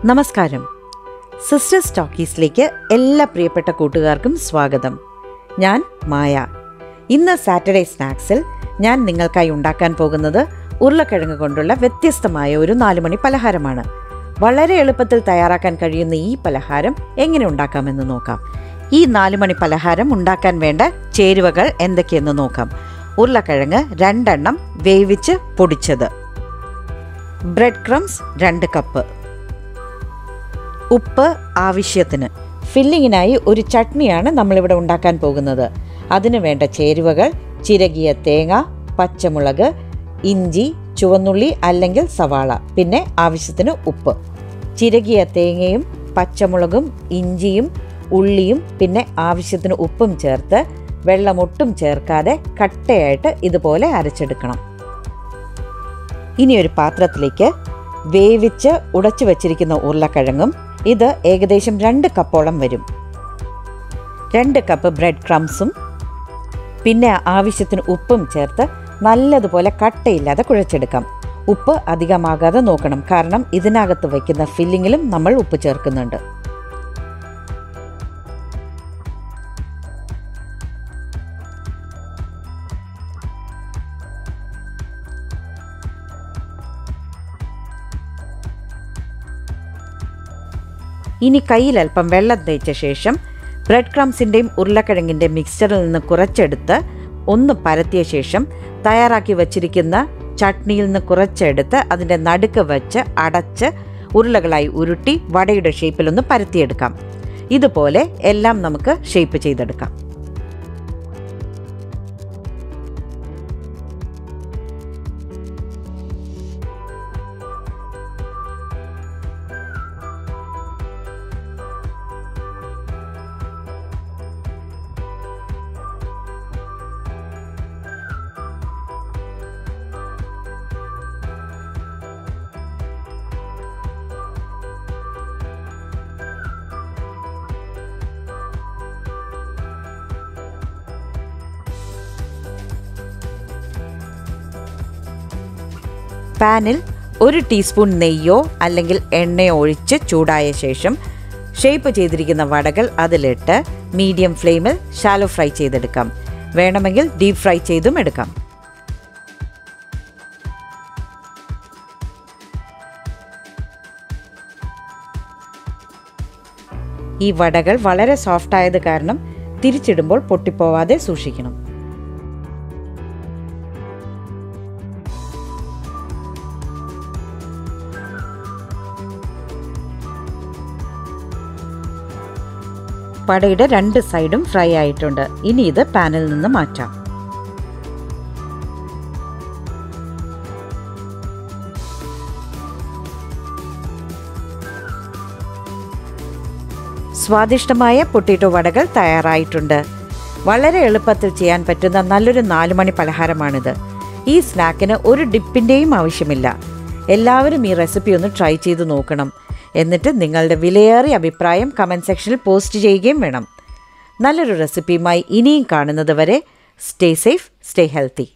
നമസ്കാരം. സിസ്റ്റേഴ്സ് ടോക്കീസിലേക്ക് എല്ലാ പ്രിയപ്പെട്ട കൂട്ടുകാർക്കും സ്വാഗതം. ഞാൻ മായ. ഇന്ന് സാറ്റർഡേ സ്നാക്സിൽ ഞാൻ നിങ്ങൾക്കായി ഉണ്ടാക്കാൻ പോകുന്നത് ഉരുളക്കിഴങ്ങ് കൊണ്ടുള്ള വ്യത്യസ്തമായ ഒരു 4 മണി പലഹാരമാണ്. വളരെ എളുപ്പത്തിൽ തയ്യാറാക്കാൻ കഴിയുന്ന ഈ പലഹാരം എങ്ങനെ ഉണ്ടാക്കാമെന്ന് നോക്കാം. ഈ 4 മണി പലഹാരം ഉണ്ടാക്കാൻ വേണ്ട ചേരുവകൾ എന്തൊക്കെയെന്ന് നോക്കാം. ഉരുളക്കിഴങ്ങ് 2 എണ്ണം വേവിച്ച് പൊടിച്ചത്, ബ്രെഡ് ക്രംസ് 2 കപ്പ്, ഉപ്പ് ആവശ്യത്തിന്. ഫില്ലിങ്ങിനായി ഒരു ചട്നിയാണ് നമ്മളിവിടെ ഉണ്ടാക്കാൻ പോകുന്നത്. അതിന് വേണ്ട ചേരുവകൾ: ചിരകിയ തേങ്ങ, പച്ചമുളക്, ഇഞ്ചി, ചുവന്നുള്ളി അല്ലെങ്കിൽ സവാള, പിന്നെ ആവശ്യത്തിന് ഉപ്പ്. ചിരകിയ തേങ്ങയും പച്ചമുളകും ഇഞ്ചിയും ഉള്ളിയും പിന്നെ ആവശ്യത്തിന് ഉപ്പും ചേർത്ത് വെള്ളമൊട്ടും ചേർക്കാതെ കട്ടയായിട്ട് ഇതുപോലെ അരച്ചെടുക്കണം. ഇനി ഒരു പാത്രത്തിലേക്ക് വേവിച്ച് ഉടച്ചു വച്ചിരിക്കുന്ന ഉരുളക്കിഴങ്ങും, ഇത് ഏകദേശം 2 കപ്പോളം വരും, 2 കപ്പ് ബ്രെഡ് ക്രംസും പിന്നെ ആവശ്യത്തിന് ഉപ്പും ചേർത്ത് നല്ലതുപോലെ കട്ടയില്ലാതെ കുഴച്ചെടുക്കാം. ഉപ്പ് അധികമാകാതെ നോക്കണം, കാരണം ഇതിനകത്ത് വയ്ക്കുന്ന ഫില്ലിങ്ങിലും നമ്മൾ ഉപ്പ് ചേർക്കുന്നുണ്ട്. ഇനി കയ്യിൽ അല്പം വെള്ളം തേച്ച ശേഷം ബ്രെഡ് ക്രംസിൻ്റെയും ഉരുളക്കിഴങ്ങിൻ്റെ മിക്സ്ചറിൽ നിന്ന് കുറച്ചെടുത്ത് ഒന്ന് പരത്തിയ ശേഷം തയ്യാറാക്കി വച്ചിരിക്കുന്ന ചട്നിയിൽ നിന്ന് കുറച്ചെടുത്ത് അതിൻ്റെ നടുക്ക് വെച്ച് അടച്ച് ഉരുളകളായി ഉരുട്ടി വടയുടെ ഷേപ്പിലൊന്ന് പരത്തിയെടുക്കാം. ഇതുപോലെ എല്ലാം നമുക്ക് ഷേപ്പ് ചെയ്തെടുക്കാം. പാനിൽ 1 ടീസ്പൂൺ നെയ്യോ അല്ലെങ്കിൽ എണ്ണയോ ഒഴിച്ച് ചൂടായ ശേഷം ഷേപ്പ് ചെയ്തിരിക്കുന്ന വടകൾ അതിലിട്ട് മീഡിയം ഫ്ലെയിമിൽ ഷാലോ ഫ്രൈ ചെയ്തെടുക്കാം. വേണമെങ്കിൽ ഡീപ്പ് ഫ്രൈ ചെയ്തും എടുക്കാം. ഈ വടകൾ വളരെ സോഫ്റ്റ് ആയത് കാരണം തിരിച്ചിടുമ്പോൾ പൊട്ടിപ്പോവാതെ സൂക്ഷിക്കണം. വടയുടെ 2 സൈഡും ഫ്രൈ ആയിട്ടുണ്ട്. ഇനി ഇത് പാനിൽ നിന്ന് മാറ്റാം. സ്വാദിഷ്ടമായ പൊട്ടാറ്റോ വടകൾ തയ്യാറായിട്ടുണ്ട്. വളരെ എളുപ്പത്തിൽ ചെയ്യാൻ പറ്റുന്ന നല്ലൊരു 4 മണി പലഹാരമാണിത്. ഈ സ്നാക്കിന് ഒരു ഡിപ്പിൻ്റെയും ആവശ്യമില്ല. എല്ലാവരും ഈ റെസിപ്പി ഒന്ന് ട്രൈ ചെയ്ത് നോക്കണം. എന്നിട്ട് നിങ്ങളുടെ വിലയേറിയ അഭിപ്രായം കമൻറ്റ് സെക്ഷനിൽ പോസ്റ്റ് ചെയ്യുകയും വേണം. നല്ലൊരു റെസിപ്പിയുമായി ഇനിയും കാണുന്നത് വരെ സ്റ്റേ സേഫ്, സ്റ്റേ ഹെൽത്തി.